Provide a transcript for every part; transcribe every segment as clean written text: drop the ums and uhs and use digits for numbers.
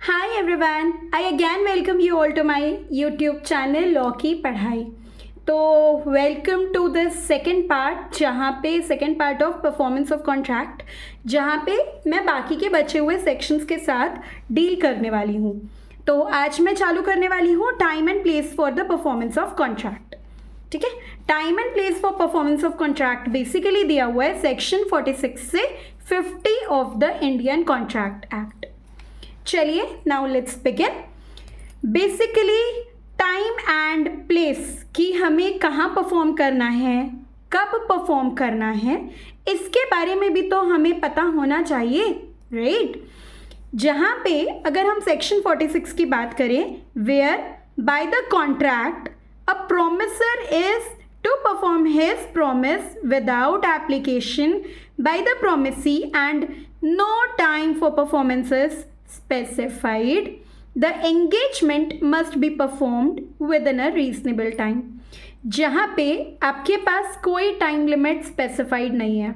Hi everyone, I again welcome you all to my YouTube channel law की पढ़ाई। तो welcome to the second part, जहाँ पे second part of performance of contract, जहाँ पे मैं बाकी के बचे हुए सेक्शंस के साथ डील करने वाली हूँ। तो आज मैं चालू करने वाली हूँ time and place for the performance of contract. ठीक है, time and place for performance of contract basically दिया हुआ है सेक्शन 46 से 50 of the Indian contract act. चलिए now let's begin. Basically time and place कि हमें कहाँ परफॉर्म करना है, कब परफॉर्म करना है, इसके बारे में भी तो हमें पता होना चाहिए, राइट? जहाँ पे अगर हम सेक्शन 46 की बात करें, where by the contract a promisor is to perform his promise without application by the promisee and no time for performances specified, the engagement must be performed within a reasonable time। जहाँ पे आपके पास कोई time limit specified नहीं है,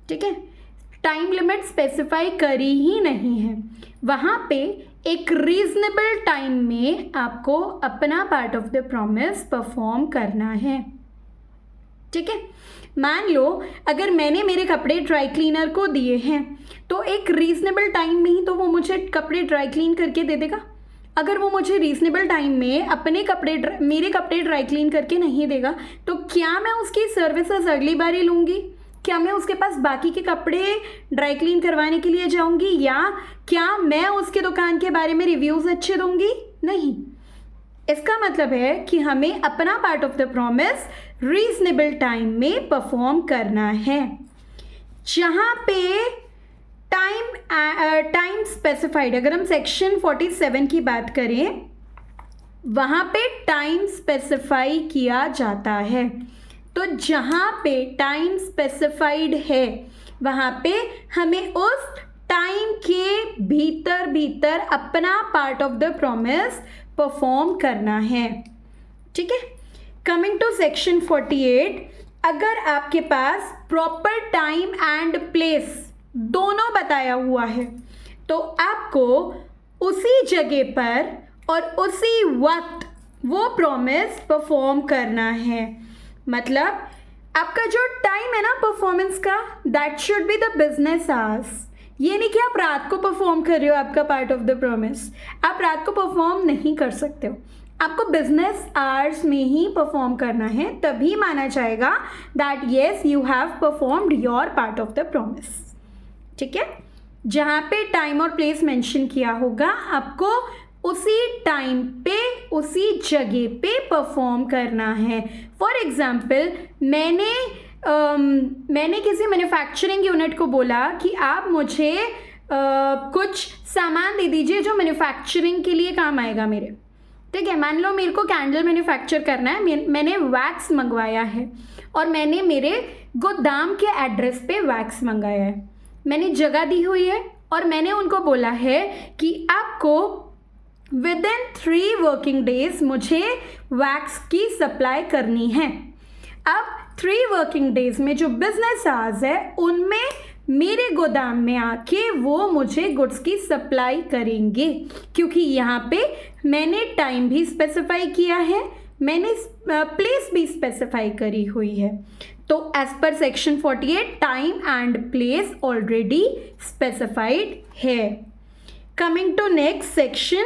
ठीक है, time limit specify करी ही नहीं है, वहाँ पे एक रीजनेबल टाइम में आपको अपना part of the promise perform करना है। ठीक है, मान लो अगर मैंने मेरे कपड़े ड्राई क्लीनर को दिए हैं तो एक रीजनेबल टाइम में ही तो वो मुझे कपड़े ड्राई क्लीन करके दे देगा। अगर वो मुझे रीजनेबल टाइम में मेरे कपड़े ड्राई क्लीन करके नहीं देगा तो क्या मैं उसकी सर्विसेज अगली बार ही लूँगी? क्या मैं उसके पास बाकी के कपड़े ड्राई क्लीन करवाने के लिए जाऊँगी, या क्या मैं उसके दुकान के बारे में रिव्यूज़ अच्छे दूँगी? नहीं। इसका मतलब है कि हमें अपना part of the promise reasonable time में परफॉर्म करना है। जहाँ पे टाइम स्पेसिफाइड, अगर हम सेक्शन 47 की बात करें, वहाँ पे टाइम स्पेसिफाई किया जाता है। तो जहाँ पे टाइम स्पेसिफाइड है वहाँ पे हमें उस टाइम के भीतर अपना part of the promise perform करना है। ठीक है, कमिंग टू सेक्शन 48, अगर आपके पास प्रॉपर टाइम एंड प्लेस दोनों बताया हुआ है तो आपको उसी जगह पर और उसी वक्त वो प्रॉमिस परफॉर्म करना है। मतलब आपका जो टाइम है ना परफॉर्मेंस का, that should be the business hours. ये नहीं कि आप रात को परफॉर्म कर रहे हो आपका पार्ट ऑफ द प्रॉमिस, आप रात को परफॉर्म नहीं कर सकते हो, आपको बिजनेस आवर्स में ही परफॉर्म करना है, तभी माना जाएगा that yes you have performed your part of the promise. ठीक है, जहाँ पे टाइम और प्लेस मेंशन किया होगा आपको उसी टाइम पे उसी जगह पे परफॉर्म करना है। फॉर एग्जाम्पल मैंने किसी मैन्युफैक्चरिंग यूनिट को बोला कि आप मुझे कुछ सामान दे दीजिए जो मैन्युफैक्चरिंग के लिए काम आएगा मेरे। ठीक है, मान लो मेरे को कैंडल मैन्युफैक्चर करना है, मैंने वैक्स मंगवाया है और मैंने मेरे गोदाम के एड्रेस पे वैक्स मंगाया है, मैंने जगह दी हुई है और मैंने उनको बोला है कि आपको विद इन 3 वर्किंग डेज मुझे वैक्स की सप्लाई करनी है। अब 3 वर्किंग डेज में जो बिजनेस आवर्स है उनमें मेरे गोदाम में आके वो मुझे गुड्स की सप्लाई करेंगे, क्योंकि यहाँ पे मैंने टाइम भी स्पेसिफाई किया है, मैंने प्लेस भी स्पेसिफाई करी हुई है। तो as per section 48 time and place already specified है। कमिंग टू नेक्स्ट सेक्शन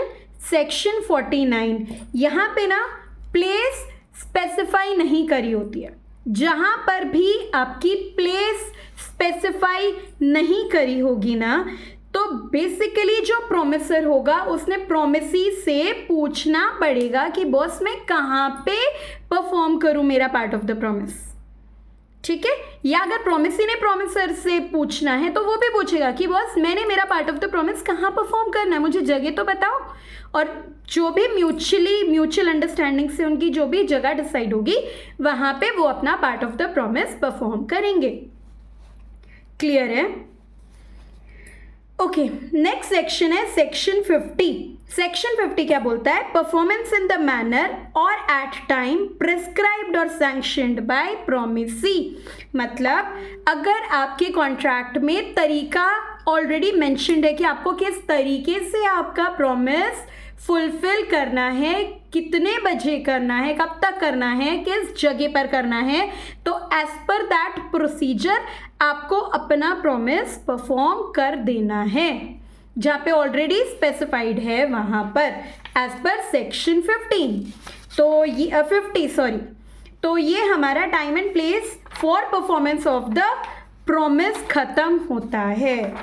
49, यहाँ पे ना प्लेस स्पेसिफाई नहीं करी होती है। जहाँ पर भी आपकी प्लेस स्पेसिफाई नहीं करी होगी ना, तो बेसिकली जो प्रोमिसर होगा उसने प्रोमिसी से पूछना पड़ेगा कि बॉस मैं कहाँ पे परफॉर्म करूँ मेरा पार्ट ऑफ द प्रॉमिस। ठीक है, या अगर प्रोमिसी ने प्रोमिसर से पूछना है तो वो भी पूछेगा कि बॉस मैंने मेरा पार्ट ऑफ द प्रॉमिस कहाँ परफॉर्म करना है, मुझे जगह तो बताओ। और जो भी म्यूचुअल अंडरस्टैंडिंग से उनकी जो भी जगह डिसाइड होगी वहाँ पे वो अपना part of the promise perform करेंगे। क्लियर है? ओके, नेक्स्ट सेक्शन है सेक्शन 50। सेक्शन 50 क्या बोलता है? परफॉर्मेंस इन द मैनर और एट टाइम प्रिस्क्राइब्ड और सैंक्शनड बाय प्रोमिसी। मतलब अगर आपके कॉन्ट्रैक्ट में तरीका ऑलरेडी मेंशन्ड है कि आपको किस तरीके से आपका प्रॉमिस फुलफिल करना है, कितने बजे करना है, कब तक करना है, किस जगह पर करना है। तो एज पर दैट प्रोसीजर आपको अपना प्रॉमिस परफॉर्म कर देना है, जहाँ पे ऑलरेडी स्पेसिफाइड है वहाँ पर एज पर सेक्शन 50 तो ये हमारा time and place for performance of the promise खत्म होता है।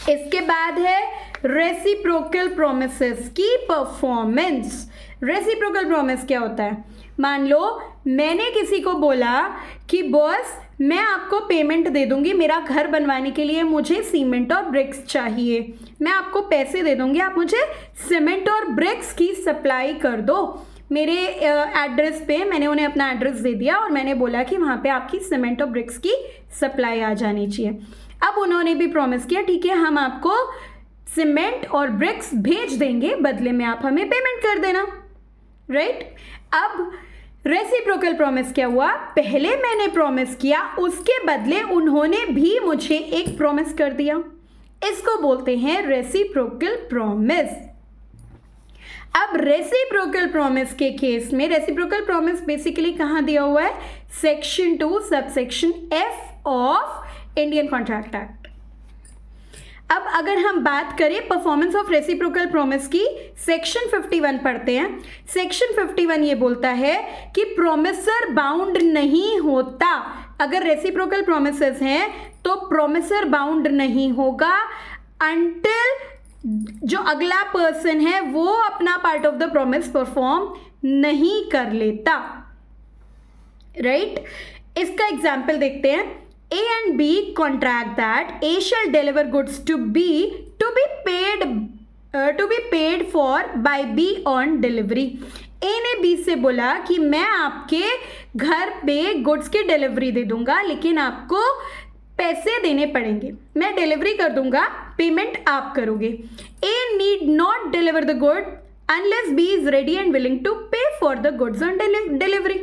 इसके बाद है रेसिप्रोकल प्रोमिसेस की परफॉर्मेंस। रेसिप्रोकल प्रॉमिस क्या होता है? मान लो मैंने किसी को बोला कि बॉस मैं आपको पेमेंट दे दूंगी, मेरा घर बनवाने के लिए मुझे सीमेंट और ब्रिक्स चाहिए, मैं आपको पैसे दे दूंगी, आप मुझे सीमेंट और ब्रिक्स की सप्लाई कर दो मेरे एड्रेस पे। मैंने उन्हें अपना एड्रेस दे दिया और मैंने बोला कि वहाँ पे आपकी सीमेंट और ब्रिक्स की सप्लाई आ जानी चाहिए। अब उन्होंने भी प्रॉमिस किया ठीक है हम आपको सीमेंट और ब्रिक्स भेज देंगे, बदले में आप हमें पेमेंट कर देना, राइट। अब रेसिप्रोकल प्रॉमिस क्या हुआ? पहले मैंने प्रॉमिस किया, उसके बदले उन्होंने भी मुझे एक प्रॉमिस कर दिया, इसको बोलते हैं रेसिप्रोकल प्रॉमिस। अब रेसिप्रोकल प्रॉमिस के केस में रेसिप्रोकल प्रॉमिस बेसिकली कहाँ दिया हुआ है? Section 2 subsection F of Indian contract act. अब अगर हम बात करें परफॉर्मेंस ऑफ रेसिप्रोकल प्रॉमिस की, सेक्शन 51 पढ़ते हैं। सेक्शन 51 ये बोलता है कि प्रोमिसर बाउंड नहीं होता। अगर रेसिप्रोकल प्रोमिसेस हैं तो प्रोमिसर बाउंड नहीं होगा अनटिल जो अगला पर्सन है वो अपना part of the promise perform नहीं कर लेता, राइट। इसका एग्जाम्पल देखते हैं। A and B contract that A shall deliver goods to B to be paid for by B on delivery। A ने B से बोला कि मैं आपके घर पे गुड्स की डिलीवरी दे दूंगा, लेकिन आपको पैसे देने पड़ेंगे, मैं डिलीवरी कर दूंगा, पेमेंट आप करोगे। A need not deliver the good unless B is ready and willing to pay for the goods on delivery।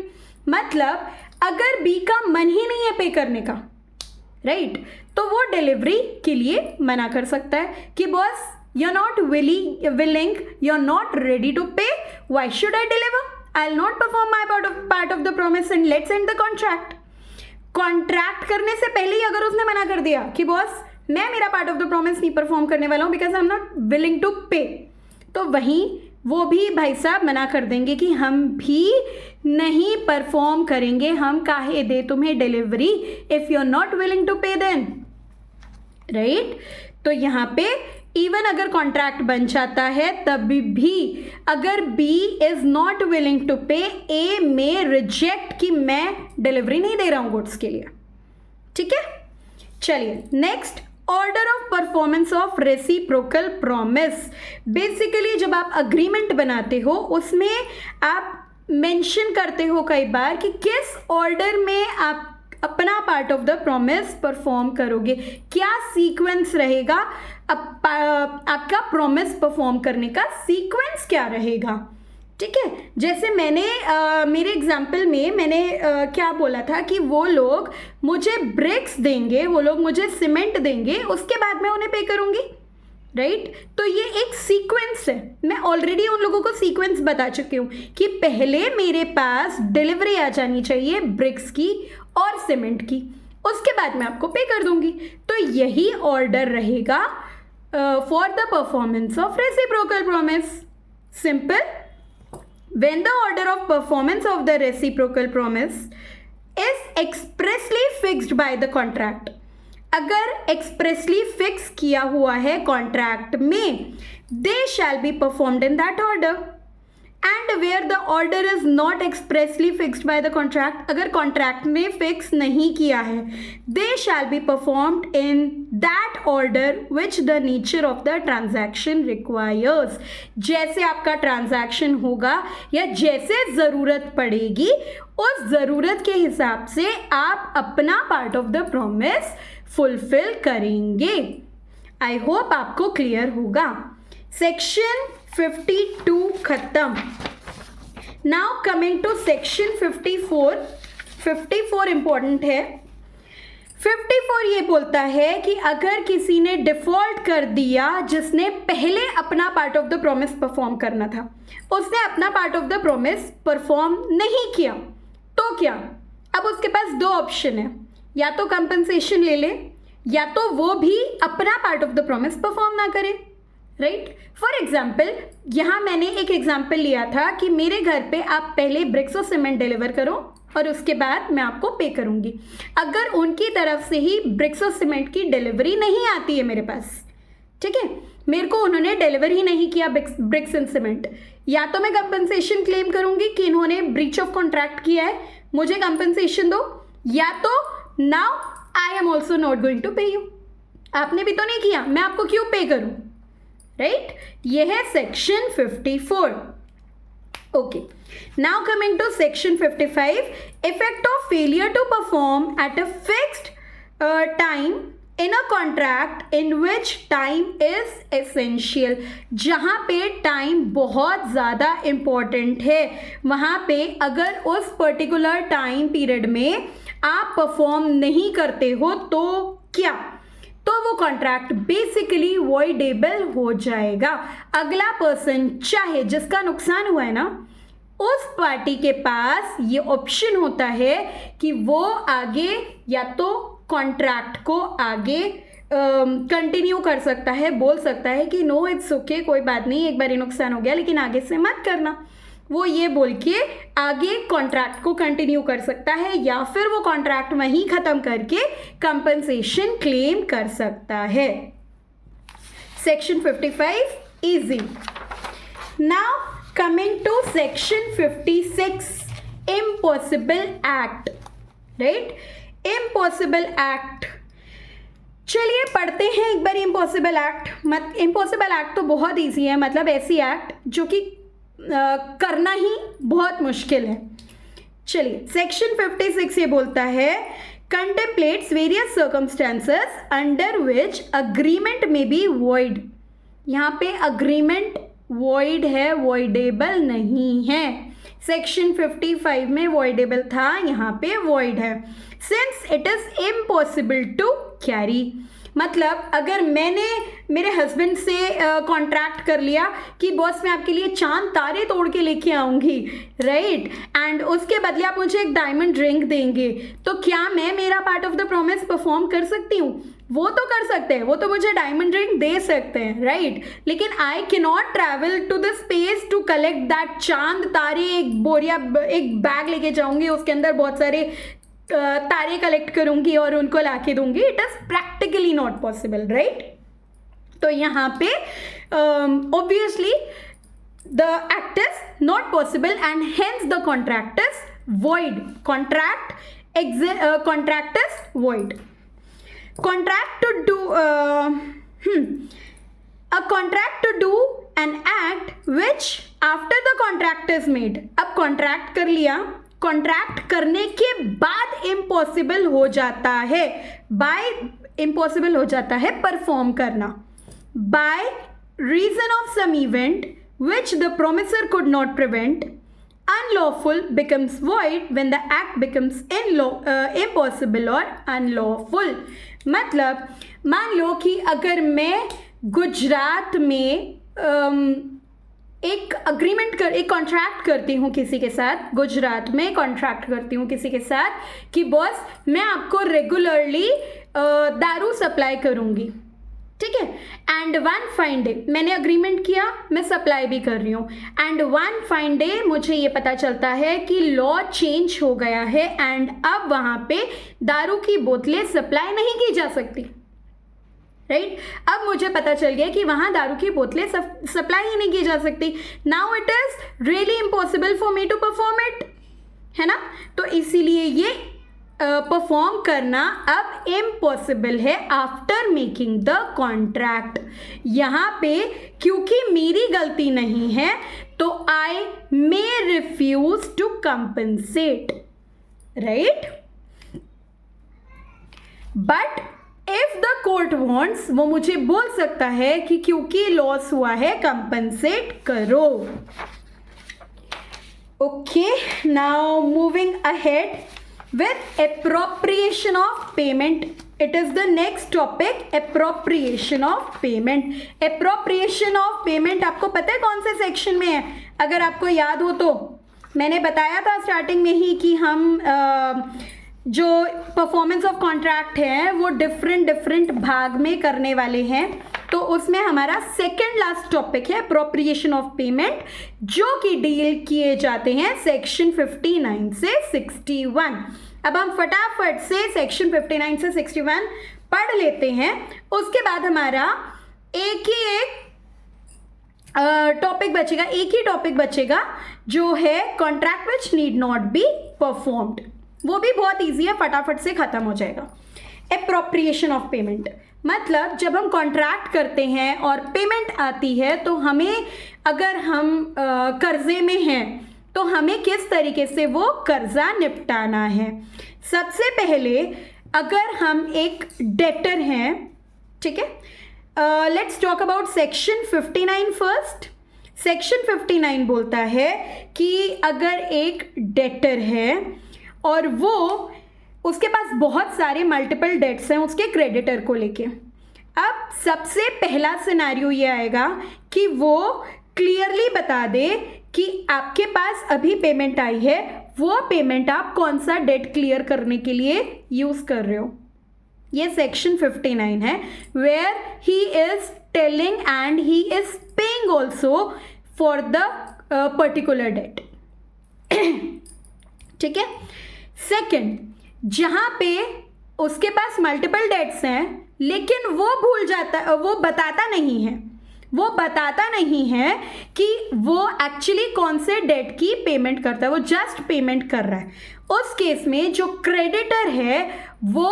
मतलब अगर B का मन ही नहीं है पे करने का, राइट, तो वो डिलीवरी के लिए मना कर सकता है कि boss you are not willing, you are not ready to pay, why should I deliver, I will not perform my part of the promise and let's end the contract. Contract करने से पहले ही अगर उसने मना कर दिया कि बॉस मैं मेरा पार्ट ऑफ द प्रॉमिस नहीं परफॉर्म करने वाला हूँ because I am not willing to pay, तो वहीं वो भी भाई साहब मना कर देंगे कि हम भी नहीं परफॉर्म करेंगे, हम काहे दे तुम्हें delivery if you are not willing to pay then, right. तो यहाँ पे इवन अगर कॉन्ट्रैक्ट बन जाता है तभी भी अगर B is not willing to pay, A में रिजेक्ट कि मैं डिलीवरी नहीं दे रहा हूँ गुड्स के लिए, ठीक है। चलिए next, order of performance of reciprocal promise. Basically जब आप अग्रीमेंट बनाते हो उसमें आप मेंशन करते हो कई बार कि किस ऑर्डर में आप अपना part of the promise perform करोगे, क्या सीक्वेंस रहेगा, आपका प्रॉमिस परफॉर्म करने का सीक्वेंस क्या रहेगा, ठीक है। जैसे मैंने मेरे एग्जाम्पल में मैंने क्या बोला था कि वो लोग मुझे ब्रिक्स देंगे, वो लोग मुझे सीमेंट देंगे, उसके बाद मैं उन्हें पे करूँगी, राइट। तो ये एक सीक्वेंस है, मैं ऑलरेडी उन लोगों को सीक्वेंस बता चुकी हूँ कि पहले मेरे पास डिलीवरी आ जानी चाहिए ब्रिक्स की और सीमेंट की, उसके बाद मैं आपको पे कर दूंगी। तो यही ऑर्डर रहेगा for the performance of reciprocal promise. Simple, when the order of performance of the reciprocal promise is expressly fixed by the contract, अगर expressly fix किया हुआ है कॉन्ट्रैक्ट में, they shall be performed in that order, and where the order is not expressly fixed by the contract, अगर contract में fix नहीं किया है, they shall be performed in that order which the nature of the transaction requires। जैसे आपका transaction होगा या जैसे ज़रूरत पड़ेगी उस ज़रूरत के हिसाब से आप अपना part of the promise fulfil करेंगे। आई होप आपको क्लियर होगा। सेक्शन 52 खत्म। Now coming to section 54। 54 important है। 54 ये बोलता है कि अगर किसी ने डिफॉल्ट कर दिया, जिसने पहले अपना part of the promise perform करना था, उसने अपना part of the promise perform नहीं किया, तो क्या? अब उसके पास दो ऑप्शन है, या तो कंपनसेशन ले ले, या तो वो भी अपना part of the promise perform ना करे, राइट? फॉर एग्जाम्पल, यहाँ मैंने एक एग्जाम्पल लिया था कि मेरे घर पे आप पहले ब्रिक्स और सीमेंट डिलीवर करो और उसके बाद मैं आपको पे करूंगी। अगर उनकी तरफ से ही ब्रिक्स और सीमेंट की डिलीवरी नहीं आती है मेरे पास, ठीक है, मेरे को उन्होंने डिलीवर ही नहीं किया ब्रिक्स एंड सीमेंट, या तो मैं कंपनसेशन क्लेम करूंगी कि इन्होंने ब्रीच ऑफ कॉन्ट्रैक्ट किया है, मुझे कंपनसेशन दो, या तो now I am also not going to pay you, आपने भी तो नहीं किया, मैं आपको क्यों पे करूं, राइट? ये है section 54। Okay, now coming to section 55, effect of failure to perform at a fixed time in a contract in which time is essential। जहाँ पे टाइम बहुत ज़्यादा इम्पॉर्टेंट है, वहाँ पे अगर उस पर्टिकुलर टाइम पीरियड में आप परफॉर्म नहीं करते हो तो क्या? तो वो कॉन्ट्रैक्ट बेसिकली वॉइडेबल हो जाएगा। अगला पर्सन, चाहे जिसका नुकसान हुआ है ना, उस पार्टी के पास ये ऑप्शन होता है कि वो आगे या तो कॉन्ट्रैक्ट को आगे कंटिन्यू कर सकता है, बोल सकता है कि नो इट्स ओके, कोई बात नहीं, एक बार नुकसान हो गया लेकिन आगे से मत करना, वो ये बोल के आगे कॉन्ट्रैक्ट को कंटिन्यू कर सकता है, या फिर वो कॉन्ट्रैक्ट वहीं ख़त्म करके कंपनसेशन क्लेम कर सकता है। Section 55 easy. Now coming to section 56, impossible act, right? Impossible act, चलिए पढ़ते हैं एक बार इम्पॉसिबल एक्ट। इम्पॉसिबल एक्ट तो बहुत ईजी है, मतलब ऐसी एक्ट जो कि करना ही बहुत मुश्किल है। चलिए, सेक्शन 56 ये बोलता है, contemplates various circumstances under which agreement may be void. यहाँ पे अग्रीमेंट वॉइड है, वॉइडेबल नहीं है। सेक्शन 55 में वॉइडेबल था, यहाँ पे वॉइड है। Since it is impossible to carry, मतलब अगर मैंने मेरे हस्बैंड से कॉन्ट्रैक्ट कर लिया कि बॉस मैं आपके लिए चांद तारे तोड़ के लेके आऊँगी, राइट, एंड उसके बदले आप मुझे एक डायमंड रिंग देंगे, तो क्या मैं मेरा part of the promise perform कर सकती हूँ? वो तो कर सकते हैं, वो तो मुझे डायमंड रिंग दे सकते हैं, राइट, लेकिन I can not travel to the space to collect that चांद तारे। एक बोरिया, एक बैग लेके जाऊँगी, उसके अंदर बहुत सारे तारे कलेक्ट करूंगी और उनको लाके दूंगी। It is practically not possible, right? तो यहाँ पे obviously the act is not possible and hence the contract is void। contract is void। contract to do a contract to do an act which after the contract is made। अब contract कर लिया, contract करने के बाद impossible हो जाता है, impossible हो जाता है परफॉर्म करना, by reason of some event which the promisor could not prevent. Unlawful becomes void when the act becomes impossible और अनलॉफुल। मतलब मान लो कि अगर मैं गुजरात में एक कॉन्ट्रैक्ट करती हूँ किसी के साथ, गुजरात में कॉन्ट्रैक्ट करती हूँ किसी के साथ कि बॉस मैं आपको रेगुलरली दारू सप्लाई करूँगी, ठीक है, एंड वन फाइन डे मैंने अग्रीमेंट किया, मैं सप्लाई भी कर रही हूँ, एंड वन फाइन डे मुझे ये पता चलता है कि लॉ चेंज हो गया है एंड अब वहाँ पे दारू की बोतलें सप्लाई नहीं की जा सकती, राइट? अब मुझे पता चल गया कि वहाँ दारू की बोतलें सप्लाई ही नहीं की जा सकती। Now it is really impossible for me to perform it, है ना? तो इसीलिए ये परफॉर्म करना अब इम्पॉसिबल है आफ्टर मेकिंग द कॉन्ट्रैक्ट। यहाँ पे क्योंकि मेरी गलती नहीं है तो I may refuse to compensate, right? But if the court wants, वो मुझे बोल सकता है कि क्योंकि लॉस हुआ है कंपनसेट करो। Okay, now moving ahead, with appropriation of payment. It is the next topic, appropriation of payment. Appropriation of payment आपको पता है कौन से सेक्शन में है? अगर आपको याद हो तो मैंने बताया था स्टार्टिंग में ही कि हम जो परफॉर्मेंस ऑफ कॉन्ट्रैक्ट है वो डिफरेंट भाग में करने वाले हैं। तो उसमें हमारा सेकेंड लास्ट टॉपिक है अप्रोप्रिएशन ऑफ पेमेंट, जो कि डील किए जाते हैं सेक्शन 59 से 61। अब हम फटाफट से सेक्शन 59 से 61 पढ़ लेते हैं, उसके बाद हमारा एक ही टॉपिक बचेगा जो है contract which need not be performed. वो भी बहुत ईजी है, फटाफट से खत्म हो जाएगा। एप्रोप्रिएशन ऑफ पेमेंट मतलब जब हम कॉन्ट्रैक्ट करते हैं और पेमेंट आती है तो हमें, अगर हम कर्जे में हैं तो हमें किस तरीके से वो कर्जा निपटाना है। सबसे पहले अगर हम एक डेटर हैं, ठीक है, let's talk about section 59 first. Section 59 बोलता है कि अगर एक डेटर है और वो उसके पास बहुत सारे मल्टीपल डेट्स हैं उसके क्रेडिटर को लेके, अब सबसे पहला सिनेरियो ये आएगा कि वो क्लियरली बता दे कि आपके पास अभी पेमेंट आई है, वो पेमेंट आप कौन सा डेट क्लियर करने के लिए यूज कर रहे हो। ये सेक्शन 59 है, where he is telling and he is paying also for the particular date. ठीक है। सेकेंड, जहां पे उसके पास मल्टीपल डेट्स हैं लेकिन वो भूल जाता है, वो बताता नहीं है कि वो एक्चुअली कौन से डेट की पेमेंट करता है, वो जस्ट पेमेंट कर रहा है। उस केस में जो क्रेडिटर है वो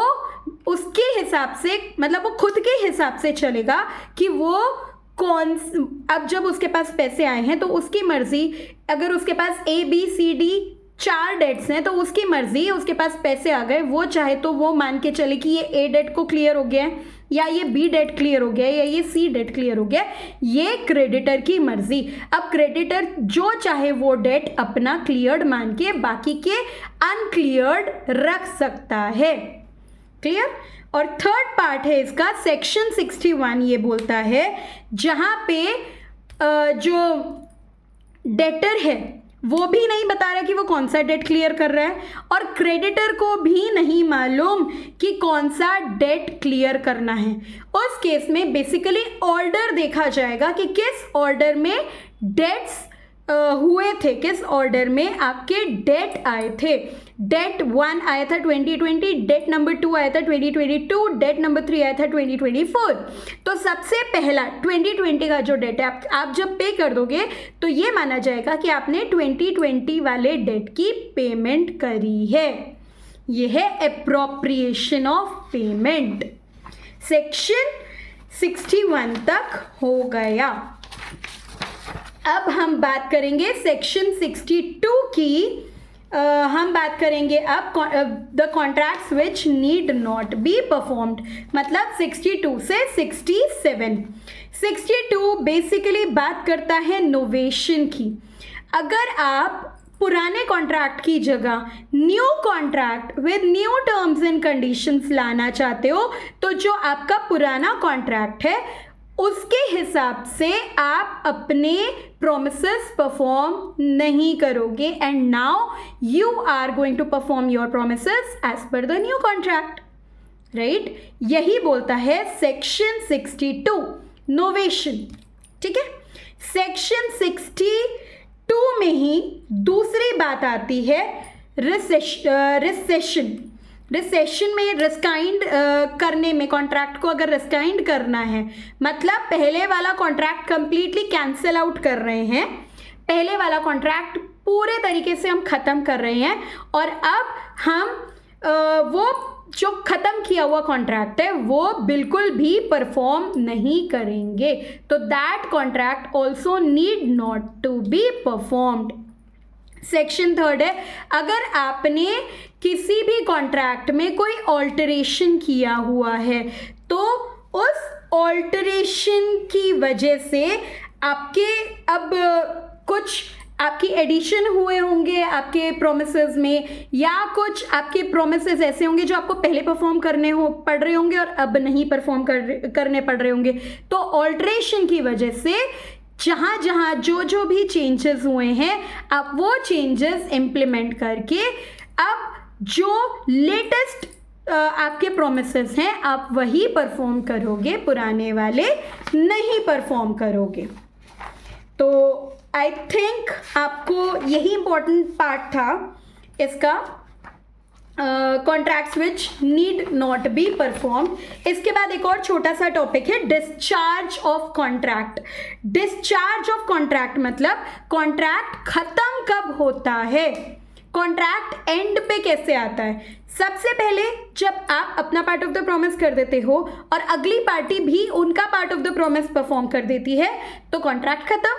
उसके हिसाब से, मतलब वो खुद के हिसाब से चलेगा कि वो अब जब उसके पास पैसे आए हैं तो उसकी मर्जी, अगर उसके पास ABCD 4 डेट्स हैं तो उसकी मर्जी, उसके पास पैसे आ गए, वो चाहे तो वो मान के चले कि ये A डेट को क्लियर हो गया है, या ये B डेट क्लियर हो गया है, या ये C डेट क्लियर हो गया, ये क्रेडिटर की मर्जी। अब क्रेडिटर जो चाहे वो डेट अपना क्लियर्ड मान के बाकी के अनक्लियर्ड रख सकता है। क्लियर। और थर्ड पार्ट है इसका सेक्शन 61, ये बोलता है जहां पे जो डेटर है वो भी नहीं बता रहा कि वो कौन सा डेट क्लियर कर रहा है, और क्रेडिटर को भी नहीं मालूम कि कौन सा डेट क्लियर करना है। उस केस में बेसिकली ऑर्डर देखा जाएगा कि किस ऑर्डर में डेट्स हुए थे, किस ऑर्डर में आपके डेट आए थे। डेट 1 आया था 2020, डेट नंबर 2 आया था 2022, डेट नंबर 3 आया था 2024। तो सबसे पहला 2020 का जो डेट है आप जब पे कर दोगे तो ये माना जाएगा कि आपने 2020 वाले डेट की पेमेंट करी है। ये है एप्रोप्रिएशन ऑफ पेमेंट। सेक्शन 61 तक हो गया। अब हम बात करेंगे सेक्शन 62 की। हम बात करेंगे अब the contracts which need not be performed, मतलब 62 से 67। 62 बेसिकली बात करता है नोवेशन की। अगर आप पुराने कॉन्ट्रैक्ट की जगह new contract with new terms and conditions लाना चाहते हो तो जो आपका पुराना कॉन्ट्रैक्ट है उसके हिसाब से आप अपने प्रोमिसेस परफॉर्म नहीं करोगे, and now you are going to perform your promises as per the new contract, right. यही बोलता है सेक्शन 62 नोवेशन। ठीक है। सेक्शन 62 में ही दूसरी बात आती है रिसेशन। रिसेशन में रिस्काइंड करने में, कॉन्ट्रैक्ट को अगर रिस्काइंड करना है, मतलब पहले वाला कॉन्ट्रैक्ट कंप्लीटली कैंसिल आउट कर रहे हैं, पहले वाला कॉन्ट्रैक्ट पूरे तरीके से हम ख़त्म कर रहे हैं और अब हम वो जो ख़त्म किया हुआ कॉन्ट्रैक्ट है वो बिल्कुल भी परफॉर्म नहीं करेंगे, तो that contract also need not to be performed. Section 3 है, अगर आपने किसी भी कॉन्ट्रैक्ट में कोई ऑल्टरेशन किया हुआ है तो उस ऑल्टरेशन की वजह से आपके अब कुछ आपकी एडिशन हुए होंगे आपके प्रोमिसेस में, या कुछ आपके प्रोमिसेस ऐसे होंगे जो आपको पहले परफॉर्म करने पड़ रहे होंगे और अब नहीं परफॉर्म करने पड़ रहे होंगे। तो ऑल्ट्रेशन की वजह से जहाँ जहाँ जो भी चेंजेस हुए हैं, आप वो चेंजेस इम्प्लीमेंट करके अब जो लेटेस्ट आपके प्रोमिसेस हैं आप वही परफॉर्म करोगे, पुराने वाले नहीं परफॉर्म करोगे। तो आई थिंक आपको यही इम्पोर्टेंट पार्ट था इसका, contracts which need not be perform. इसके बाद एक और छोटा सा टॉपिक है discharge of contract. Discharge of contract मतलब कॉन्ट्रैक्ट खत्म कब होता है, कॉन्ट्रैक्ट एंड पे कैसे आता है। सबसे पहले जब आप अपना पार्ट ऑफ द प्रॉमिस कर देते हो और अगली पार्टी भी उनका part of the promise perform कर देती है तो कॉन्ट्रैक्ट खत्म।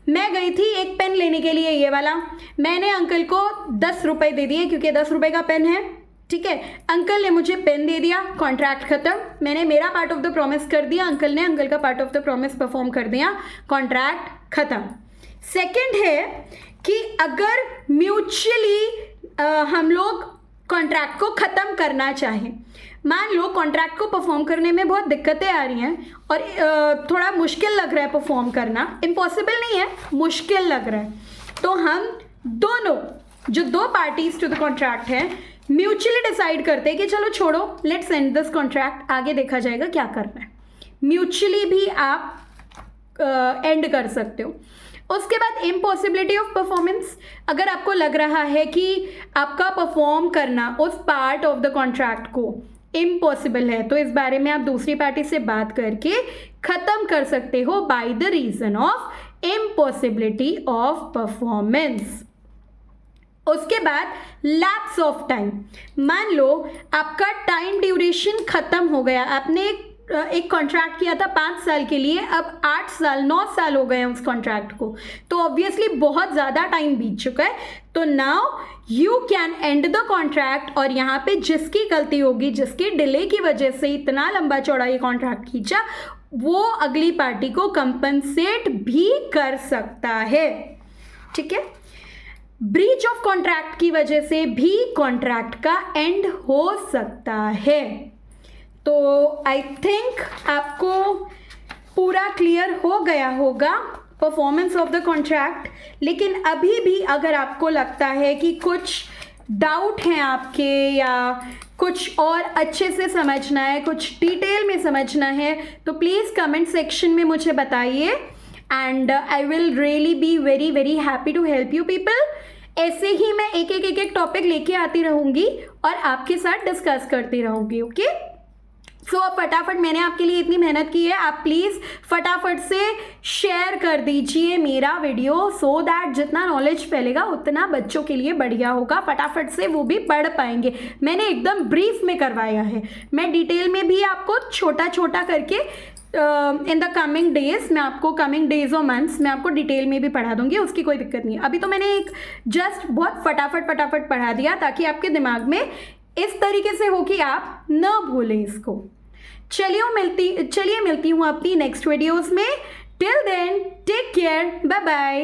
मैं गई थी एक पेन लेने के लिए, ये वाला, मैंने अंकल को 10 रुपए दे दिए क्योंकि 10 रुपए का पेन है, ठीक है। अंकल ने मुझे पेन दे दिया, कॉन्ट्रैक्ट खत्म। मैंने मेरा पार्ट ऑफ द प्रॉमिस कर दिया, अंकल ने अंकल का part of the promise perform कर दिया, कॉन्ट्रैक्ट खत्म। सेकेंड है कि अगर म्यूचुअली हम लोग कॉन्ट्रैक्ट को ख़त्म करना चाहें, मान लो कॉन्ट्रैक्ट को परफॉर्म करने में बहुत दिक्कतें आ रही हैं और थोड़ा मुश्किल लग रहा है परफॉर्म करना, इम्पॉसिबल नहीं है, मुश्किल लग रहा है, तो हम दोनों जो दो पार्टीज टू द कॉन्ट्रैक्ट हैं म्यूचुअली डिसाइड करते हैं कि चलो छोड़ो, लेट्स एंड दिस कॉन्ट्रैक्ट, आगे देखा जाएगा क्या करना है। म्यूचुअली भी आप एंड कर सकते हो। उसके बाद इम्पॉसिबिलिटी ऑफ परफॉर्मेंस, अगर आपको लग रहा है कि आपका परफॉर्म करना उस पार्ट ऑफ द कॉन्ट्रैक्ट को इम्पॉसिबल है तो इस बारे में आप दूसरी पार्टी से बात करके ख़त्म कर सकते हो by the reason of impossibility of performance. उसके बाद लैप्स ऑफ टाइम, मान लो आपका टाइम ड्यूरेशन ख़त्म हो गया, आपने एक कॉन्ट्रैक्ट किया था 5 साल के लिए, अब 8 साल 9 साल हो गए हैं उस कॉन्ट्रैक्ट को, तो ऑब्वियसली बहुत ज़्यादा टाइम बीत चुका है, तो now you can and the contract. और यहाँ पे जिसकी गलती होगी, जिसकी डिले की वजह से इतना लंबा चौड़ा ये कॉन्ट्रैक्ट खींचा, वो अगली पार्टी को कंपनसेट भी कर सकता है, ठीक है। ब्रीच ऑफ कॉन्ट्रैक्ट की वजह से भी कॉन्ट्रैक्ट का एंड हो सकता है। तो आई थिंक आपको पूरा क्लियर हो गया होगा परफॉर्मेंस ऑफ द कॉन्ट्रैक्ट। लेकिन अभी भी अगर आपको लगता है कि कुछ डाउट हैं आपके या कुछ और अच्छे से समझना है, कुछ डिटेल में समझना है, तो प्लीज़ कमेंट सेक्शन में मुझे बताइए and I will really be very very happy to help you people. ऐसे ही मैं एक टॉपिक लेके आती रहूँगी और आपके साथ डिस्कस करती रहूँगी, ओके। सो फटाफट, मैंने आपके लिए इतनी मेहनत की है, आप प्लीज़ फटाफट से शेयर कर दीजिए मेरा वीडियो सो दैट जितना नॉलेज फैलेगा उतना बच्चों के लिए बढ़िया होगा, फटाफट से वो भी पढ़ पाएंगे। मैंने एकदम ब्रीफ में करवाया है, मैं डिटेल में भी आपको छोटा छोटा करके इन द कमिंग डेज, मैं आपको कमिंग डेज और मंथ्स मैं आपको डिटेल में भी पढ़ा दूंगी, उसकी कोई दिक्कत नहीं है। अभी तो मैंने एक जस्ट बहुत फटाफट पढ़ा दिया ताकि आपके दिमाग में इस तरीके से हो कि आप न भूलें इसको। चलिए मिलती हूँ अपनी नेक्स्ट वीडियोस में। Till then take care, bye bye.